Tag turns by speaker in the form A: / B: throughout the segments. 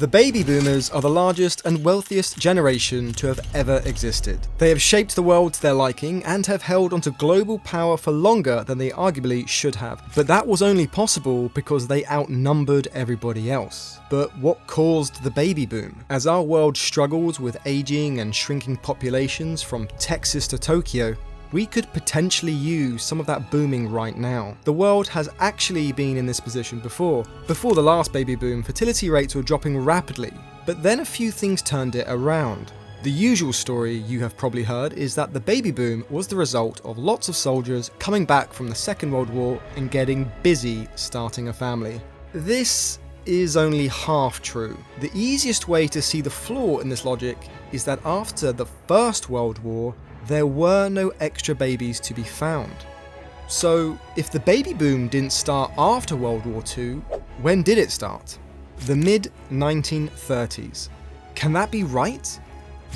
A: The baby boomers are the largest and wealthiest generation to have ever existed. They have shaped the world to their liking and have held onto global power for longer than they arguably should have. But that was only possible because they outnumbered everybody else. But what caused the baby boom? As our world struggles with aging and shrinking populations from Texas to Tokyo, we could potentially use some of that booming right now. The world has actually been in this position before. Before the last baby boom, fertility rates were dropping rapidly, but then a few things turned it around. The usual story you have probably heard is that the baby boom was the result of lots of soldiers coming back from the Second World War and getting busy starting a family. This is only half true. The easiest way to see the flaw in this logic is that after the First World War, there were no extra babies to be found. So, if the baby boom didn't start after World War II, when did it start? The mid-1930s. Can that be right?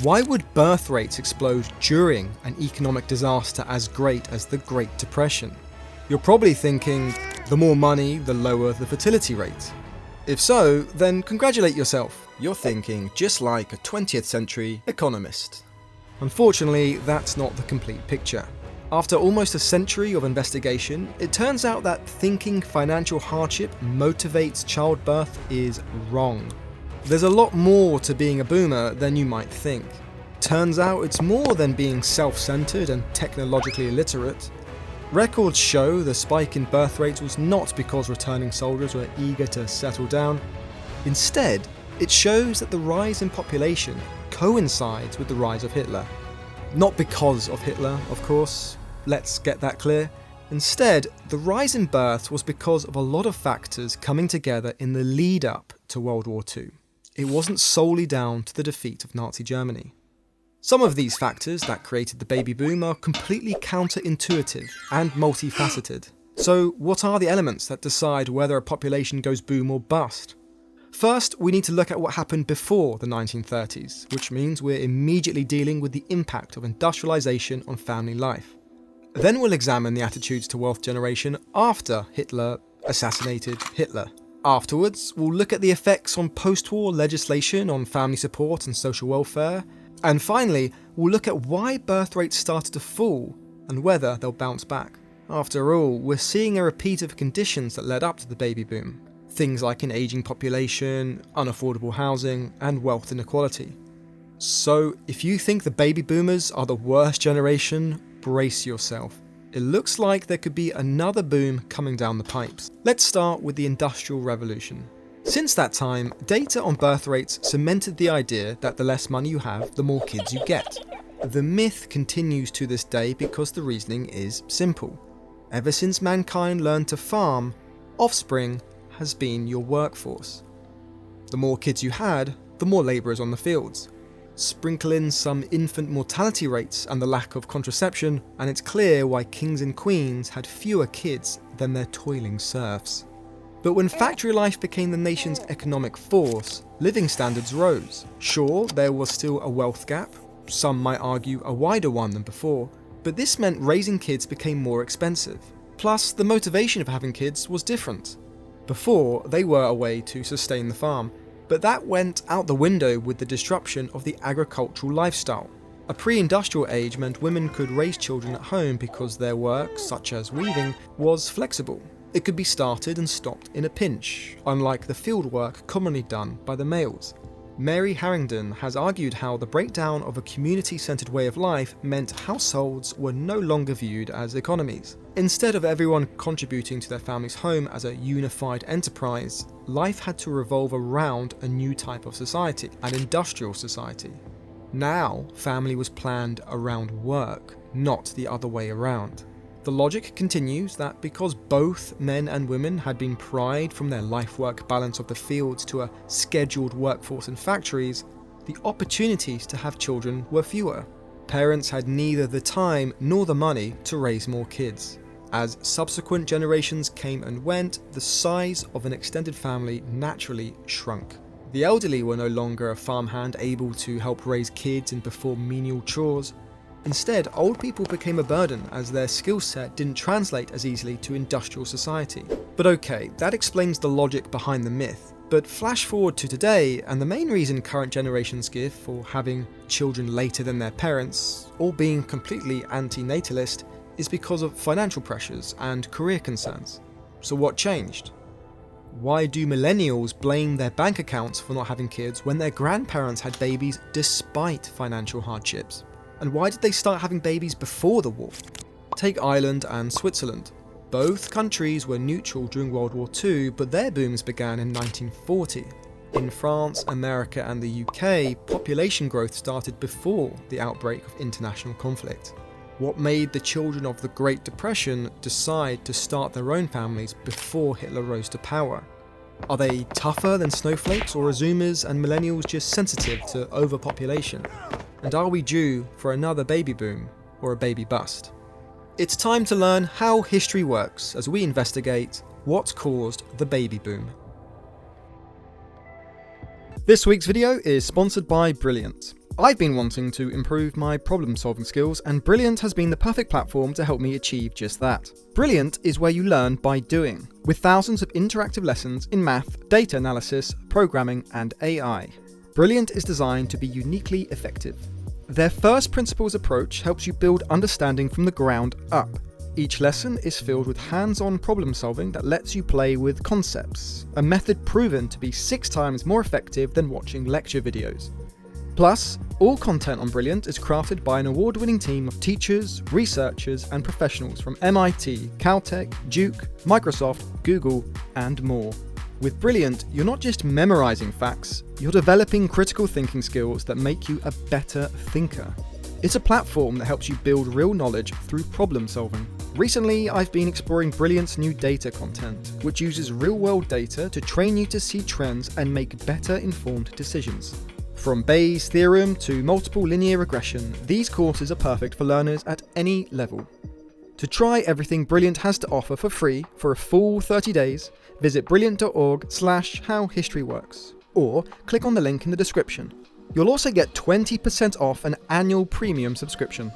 A: Why would birth rates explode during an economic disaster as great as the Great Depression? You're probably thinking, the more money, the lower the fertility rate. If so, then congratulate yourself. You're thinking just like a 20th century economist. Unfortunately, that's not the complete picture. After almost a century of investigation, it turns out that thinking financial hardship motivates childbirth is wrong. There's a lot more to being a boomer than you might think. Turns out it's more than being self-centered and technologically illiterate. Records show the spike in birth rates was not because returning soldiers were eager to settle down. Instead, it shows that the rise in population coincides with the rise of Hitler. Not because of Hitler, of course, let's get that clear. Instead, the rise in births was because of a lot of factors coming together in the lead up to World War II. It wasn't solely down to the defeat of Nazi Germany. Some of these factors that created the baby boom are completely counterintuitive and multifaceted. So what are the elements that decide whether a population goes boom or bust? First, we need to look at what happened before the 1930s, which means we're immediately dealing with the impact of industrialization on family life. Then we'll examine the attitudes to wealth generation after Hitler assassinated Hitler. Afterwards, we'll look at the effects on post-war legislation on family support and social welfare. And finally, we'll look at why birth rates started to fall and whether they'll bounce back. After all, we're seeing a repeat of conditions that led up to the baby boom. Things like an aging population, unaffordable housing, and wealth inequality. So, if you think the baby boomers are the worst generation, brace yourself. It looks like there could be another boom coming down the pipes. Let's start with the Industrial Revolution. Since that time, data on birth rates cemented the idea that the less money you have, the more kids you get. The myth continues to this day because the reasoning is simple. Ever since mankind learned to farm, offspring has been your workforce. The more kids you had, the more labourers on the fields. Sprinkle in some infant mortality rates and the lack of contraception, and it's clear why kings and queens had fewer kids than their toiling serfs. But when factory life became the nation's economic force, living standards rose. Sure, there was still a wealth gap, some might argue a wider one than before, but this meant raising kids became more expensive. Plus, the motivation of having kids was different. Before, they were a way to sustain the farm, but that went out the window with the disruption of the agricultural lifestyle. A pre-industrial age meant women could raise children at home because their work, such as weaving, was flexible. It could be started and stopped in a pinch, unlike the field work commonly done by the males. Mary Harrington has argued how the breakdown of a community-centered way of life meant households were no longer viewed as economies. Instead of everyone contributing to their family's home as a unified enterprise, life had to revolve around a new type of society, an industrial society. Now, family was planned around work, not the other way around. The logic continues that because both men and women had been pried from their life-work balance of the fields to a scheduled workforce in factories, the opportunities to have children were fewer. Parents had neither the time nor the money to raise more kids. As subsequent generations came and went, the size of an extended family naturally shrunk. The elderly were no longer a farmhand able to help raise kids and perform menial chores. Instead, old people became a burden as their skill set didn't translate as easily to industrial society. But okay, that explains the logic behind the myth. But flash forward to today, and the main reason current generations give for having children later than their parents, or being completely anti-natalist, is because of financial pressures and career concerns. So what changed? Why do millennials blame their bank accounts for not having kids when their grandparents had babies despite financial hardships? And why did they start having babies before the war? Take Ireland and Switzerland. Both countries were neutral during World War II, but their booms began in 1940. In France, America and the UK, population growth started before the outbreak of international conflict. What made the children of the Great Depression decide to start their own families before Hitler rose to power? Are they tougher than snowflakes, or are Zoomers and millennials just sensitive to overpopulation? And are we due for another baby boom or a baby bust? It's time to learn how history works as we investigate what caused the baby boom. This week's video is sponsored by Brilliant. I've been wanting to improve my problem-solving skills, and Brilliant has been the perfect platform to help me achieve just that. Brilliant is where you learn by doing, with thousands of interactive lessons in math, data analysis, programming, and AI. Brilliant is designed to be uniquely effective. Their first principles approach helps you build understanding from the ground up. Each lesson is filled with hands-on problem solving that lets you play with concepts, a method proven to be 6 times more effective than watching lecture videos. Plus, all content on Brilliant is crafted by an award-winning team of teachers, researchers, and professionals from MIT, Caltech, Duke, Microsoft, Google, and more. With Brilliant, you're not just memorizing facts, you're developing critical thinking skills that make you a better thinker. It's a platform that helps you build real knowledge through problem solving. Recently, I've been exploring Brilliant's new data content, which uses real-world data to train you to see trends and make better informed decisions. From Bayes' theorem to multiple linear regression, these courses are perfect for learners at any level. To try everything Brilliant has to offer for free for a full 30 days, visit brilliant.org/howhistoryworks, or click on the link in the description. You'll also get 20% off an annual premium subscription.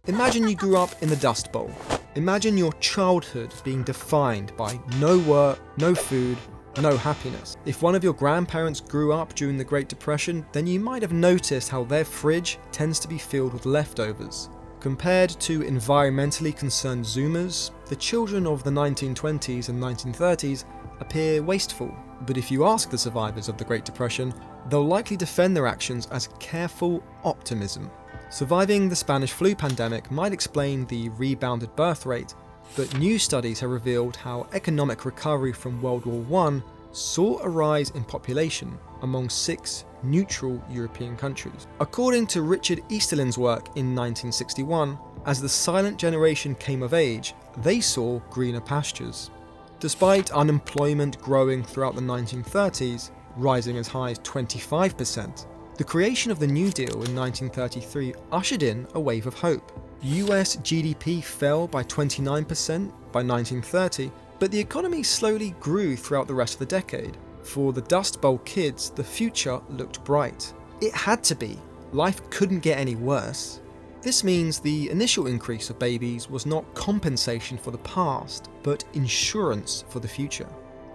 A: Imagine you grew up in the Dust Bowl. Imagine your childhood being defined by no work, no food, no happiness. If one of your grandparents grew up during the Great Depression, then you might have noticed how their fridge tends to be filled with leftovers. Compared to environmentally concerned Zoomers, the children of the 1920s and 1930s appear wasteful. But if you ask the survivors of the Great Depression, they'll likely defend their actions as careful optimism. Surviving the Spanish flu pandemic might explain the rebounded birth rate, but new studies have revealed how economic recovery from World War I saw a rise in population among 6 neutral European countries. According to Richard Easterlin's work in 1961, as the silent generation came of age, they saw greener pastures. Despite unemployment growing throughout the 1930s, rising as high as 25%, the creation of the New Deal in 1933 ushered in a wave of hope. US GDP fell by 29% by 1930, but the economy slowly grew throughout the rest of the decade. For the Dust Bowl kids, the future looked bright. It had to be. Life couldn't get any worse. This means the initial increase of babies was not compensation for the past, but insurance for the future.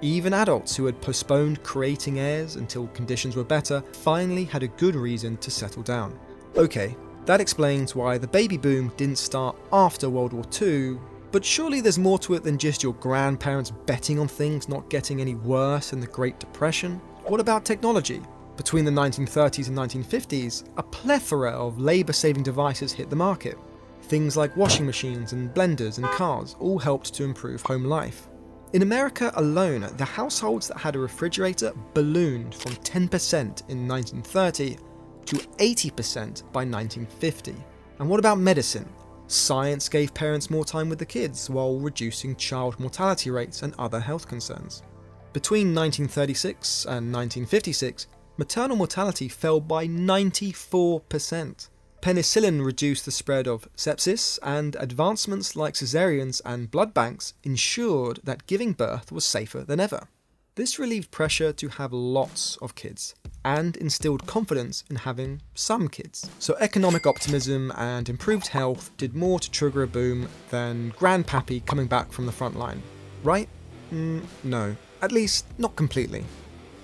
A: Even adults who had postponed creating heirs until conditions were better finally had a good reason to settle down. Okay, that explains why the baby boom didn't start after World War II, but surely there's more to it than just your grandparents betting on things not getting any worse in the Great Depression. What about technology? Between the 1930s and 1950s, a plethora of labour-saving devices hit the market. Things like washing machines and blenders and cars all helped to improve home life. In America alone, the households that had a refrigerator ballooned from 10% in 1930 to 80% by 1950. And what about medicine? Science gave parents more time with the kids while reducing child mortality rates and other health concerns. Between 1936 and 1956, maternal mortality fell by 94%. Penicillin reduced the spread of sepsis, and advancements like cesareans and blood banks ensured that giving birth was safer than ever. This relieved pressure to have lots of kids, and instilled confidence in having some kids. So economic optimism and improved health did more to trigger a boom than Grandpappy coming back from the front line. Right? No. At least, not completely.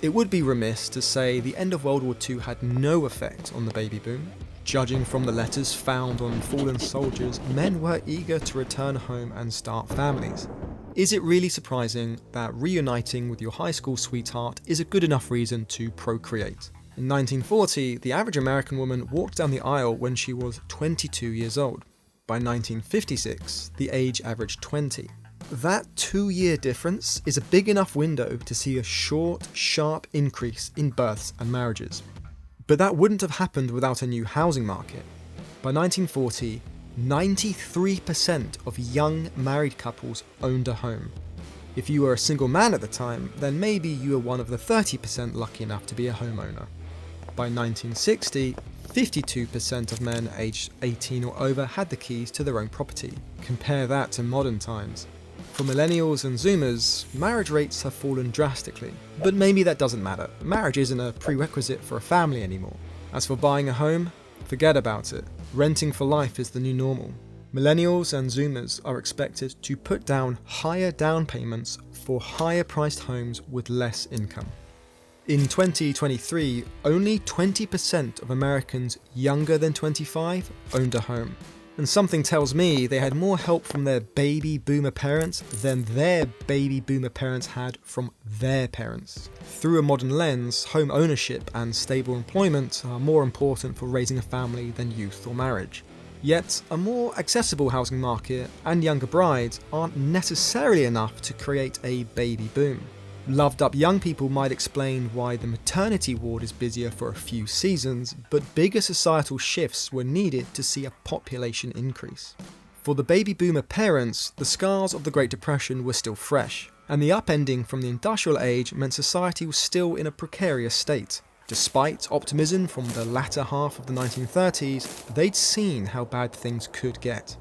A: It would be remiss to say the end of World War II had no effect on the baby boom. Judging from the letters found on fallen soldiers, men were eager to return home and start families. Is it really surprising that reuniting with your high school sweetheart is a good enough reason to procreate? In 1940, the average American woman walked down the aisle when she was 22 years old. By 1956, the age averaged 20. That 2-year difference is a big enough window to see a short, sharp increase in births and marriages. But that wouldn't have happened without a new housing market. By 1940, 93% of young married couples owned a home. If you were a single man at the time, then maybe you were one of the 30% lucky enough to be a homeowner. By 1960, 52% of men aged 18 or over had the keys to their own property. Compare that to modern times. For millennials and zoomers, marriage rates have fallen drastically. But maybe that doesn't matter. Marriage isn't a prerequisite for a family anymore. As for buying a home, forget about it. Renting for life is the new normal. Millennials and zoomers are expected to put down higher down payments for higher priced homes with less income. In 2023, only 20% of Americans younger than 25 owned a home. And something tells me they had more help from their baby boomer parents than their baby boomer parents had from their parents. Through a modern lens, home ownership and stable employment are more important for raising a family than youth or marriage. Yet, a more accessible housing market and younger brides aren't necessarily enough to create a baby boom. Loved up young people might explain why the maternity ward is busier for a few seasons, but bigger societal shifts were needed to see a population increase. For the baby boomer parents, the scars of the Great Depression were still fresh, and the upending from the industrial age meant society was still in a precarious state. Despite optimism from the latter half of the 1930s, they'd seen how bad things could get.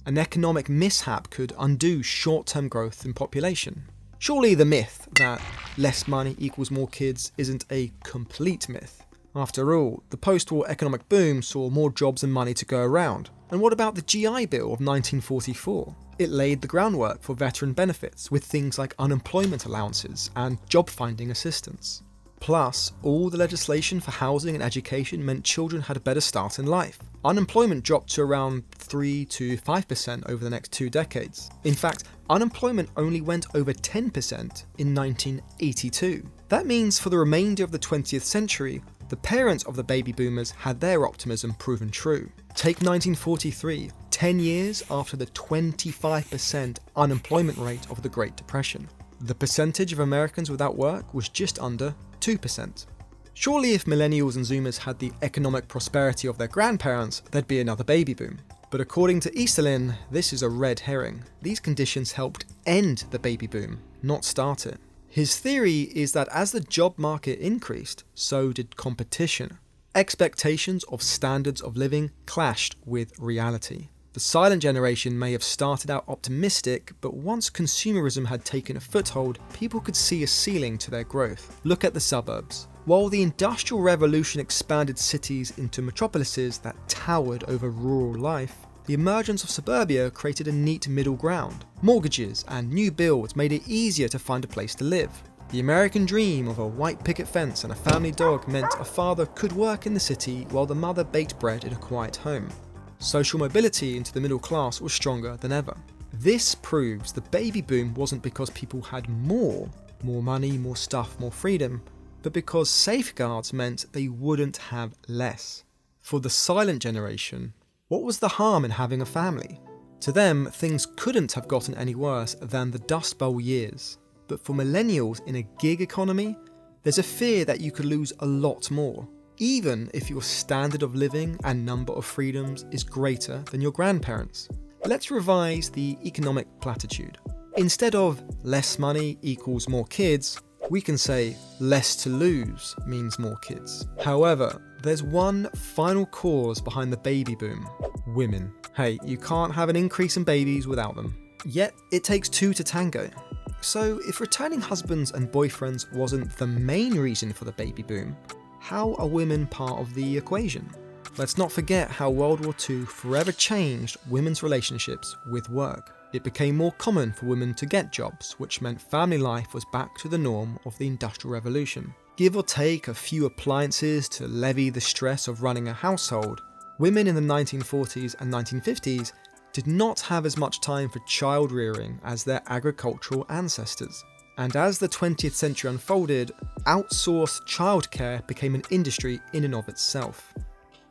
A: An economic mishap could undo short-term growth in population. Surely the myth that less money equals more kids isn't a complete myth. After all, the post-war economic boom saw more jobs and money to go around. And what about the GI Bill of 1944? It laid the groundwork for veteran benefits with things like unemployment allowances and job-finding assistance. Plus, all the legislation for housing and education meant children had a better start in life. Unemployment dropped to around 3 to 5% over the next 2 decades. In fact, unemployment only went over 10% in 1982. That means for the remainder of the 20th century, the parents of the baby boomers had their optimism proven true. Take 1943, 10 years after the 25% unemployment rate of the Great Depression. The percentage of Americans without work was just under 2%. Surely if millennials and zoomers had the economic prosperity of their grandparents, there'd be another baby boom. But according to Easterlin, this is a red herring. These conditions helped end the baby boom, not start it. His theory is that as the job market increased, so did competition. Expectations of standards of living clashed with reality. The silent generation may have started out optimistic, but once consumerism had taken a foothold, people could see a ceiling to their growth. Look at the suburbs. While the Industrial Revolution expanded cities into metropolises that towered over rural life, the emergence of suburbia created a neat middle ground. Mortgages and new builds made it easier to find a place to live. The American dream of a white picket fence and a family dog meant a father could work in the city while the mother baked bread in a quiet home. Social mobility into the middle class was stronger than ever. This proves the baby boom wasn't because people had more money, more stuff, more freedom, but because safeguards meant they wouldn't have less. For the silent generation, what was the harm in having a family? To them, things couldn't have gotten any worse than the Dust Bowl years. But for millennials in a gig economy, there's a fear that you could lose a lot more, even if your standard of living and number of freedoms is greater than your grandparents'. Let's revise the economic platitude. Instead of less money equals more kids, we can say less to lose means more kids. However, there's one final cause behind the baby boom: women. Hey, you can't have an increase in babies without them. Yet, it takes two to tango. So, if returning husbands and boyfriends wasn't the main reason for the baby boom, how are women part of the equation? Let's not forget how World War II forever changed women's relationships with work. It became more common for women to get jobs, which meant family life was back to the norm of the Industrial Revolution. Give or take a few appliances to levy the stress of running a household, women in the 1940s and 1950s did not have as much time for child rearing as their agricultural ancestors. And as the 20th century unfolded, outsourced childcare became an industry in and of itself.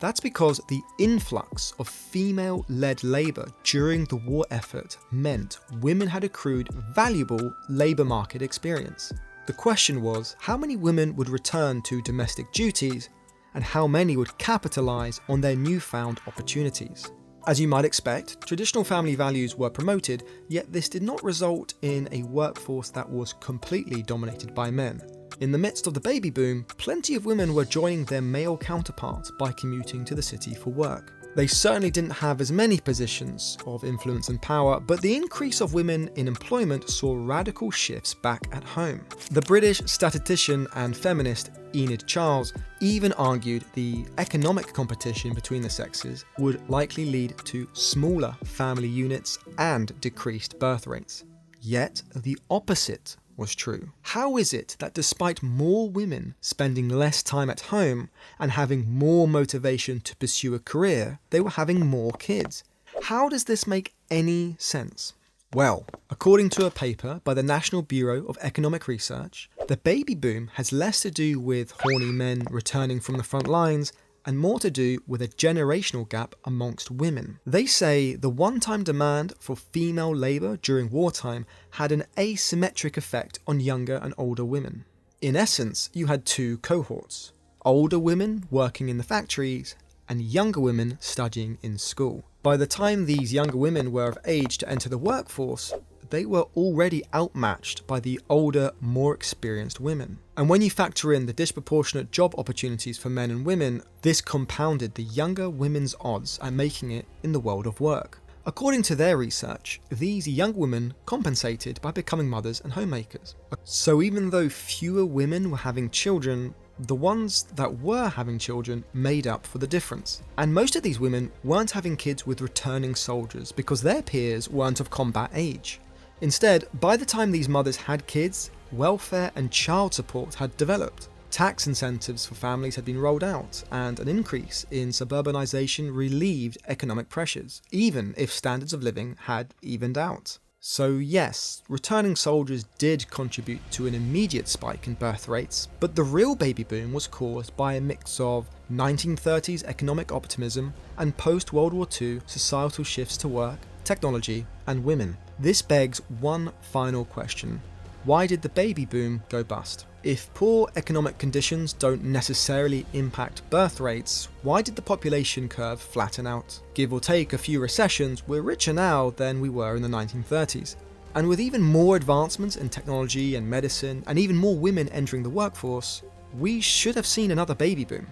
A: That's because the influx of female-led labour during the war effort meant women had accrued valuable labour market experience. The question was, how many women would return to domestic duties, and how many would capitalise on their newfound opportunities? As you might expect, traditional family values were promoted, yet this did not result in a workforce that was completely dominated by men. In the midst of the baby boom, plenty of women were joining their male counterparts by commuting to the city for work. They certainly didn't have as many positions of influence and power, but the increase of women in employment saw radical shifts back at home. The British statistician and feminist Enid Charles even argued the economic competition between the sexes would likely lead to smaller family units and decreased birth rates. Yet the opposite was true. How is it that despite more women spending less time at home and having more motivation to pursue a career, they were having more kids? How does this make any sense? Well, according to a paper by the National Bureau of Economic Research, the baby boom has less to do with horny men returning from the front lines and more to do with a generational gap amongst women. They say the one-time demand for female labour during wartime had an asymmetric effect on younger and older women. In essence, you had two cohorts: older women working in the factories and younger women studying in school. By the time these younger women were of age to enter the workforce, they were already outmatched by the older, more experienced women. And when you factor in the disproportionate job opportunities for men and women, this compounded the younger women's odds at making it in the world of work. According to their research, these young women compensated by becoming mothers and homemakers. So even though fewer women were having children, the ones that were having children made up for the difference. And most of these women weren't having kids with returning soldiers because their peers weren't of combat age. Instead, by the time these mothers had kids, welfare and child support had developed. Tax incentives for families had been rolled out, and an increase in suburbanization relieved economic pressures, even if standards of living had evened out. So yes, returning soldiers did contribute to an immediate spike in birth rates, but the real baby boom was caused by a mix of 1930s economic optimism and post-World War II societal shifts to work, technology, and women. This begs one final question. Why did the baby boom go bust? If poor economic conditions don't necessarily impact birth rates, why did the population curve flatten out? Give or take a few recessions, we're richer now than we were in the 1930s. And with even more advancements in technology and medicine, and even more women entering the workforce, we should have seen another baby boom.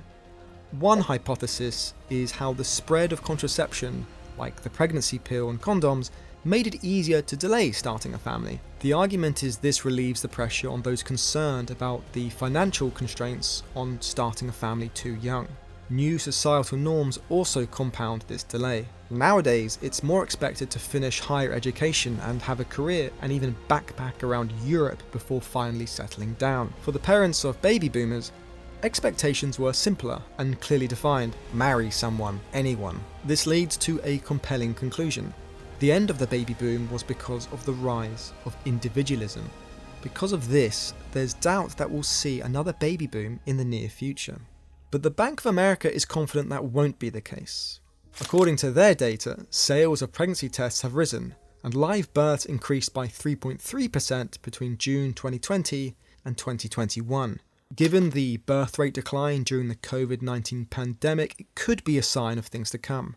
A: One hypothesis is how the spread of contraception, like the pregnancy pill and condoms, made it easier to delay starting a family. The argument is this relieves the pressure on those concerned about the financial constraints on starting a family too young. New societal norms also compound this delay. Nowadays, it's more expected to finish higher education and have a career and even backpack around Europe before finally settling down. For the parents of baby boomers, expectations were simpler and clearly defined. Marry someone, anyone. This leads to a compelling conclusion. The end of the baby boom was because of the rise of individualism. Because of this, there's doubt that we'll see another baby boom in the near future. But the Bank of America is confident that won't be the case. According to their data, sales of pregnancy tests have risen, and live births increased by 3.3% between June 2020 and 2021. Given the birth rate decline during the COVID-19 pandemic, it could be a sign of things to come.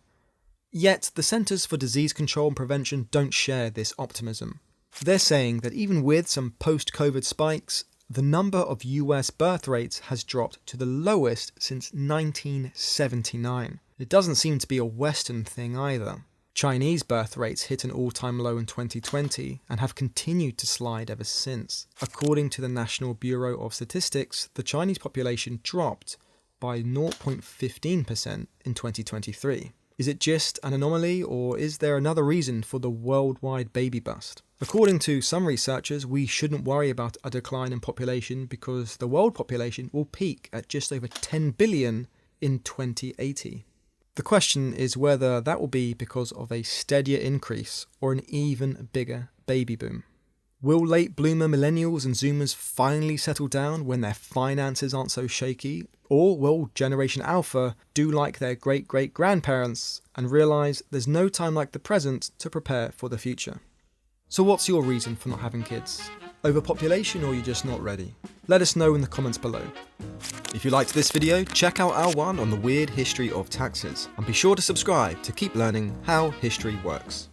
A: Yet, the Centers for Disease Control and Prevention don't share this optimism. They're saying that even with some post-COVID spikes, the number of US birth rates has dropped to the lowest since 1979. It doesn't seem to be a Western thing either. Chinese birth rates hit an all-time low in 2020 and have continued to slide ever since. According to the National Bureau of Statistics, the Chinese population dropped by 0.15% in 2023. Is it just an anomaly, or is there another reason for the worldwide baby bust? According to some researchers, we shouldn't worry about a decline in population because the world population will peak at just over 10 billion in 2080. The question is whether that will be because of a steadier increase or an even bigger baby boom. Will late bloomer millennials and zoomers finally settle down when their finances aren't so shaky? Or will Generation Alpha do like their great-great-grandparents and realise there's no time like the present to prepare for the future? So what's your reason for not having kids? Overpopulation, or you're just not ready? Let us know in the comments below. If you liked this video, check out our one on the weird history of taxes, and be sure to subscribe to keep learning how history works.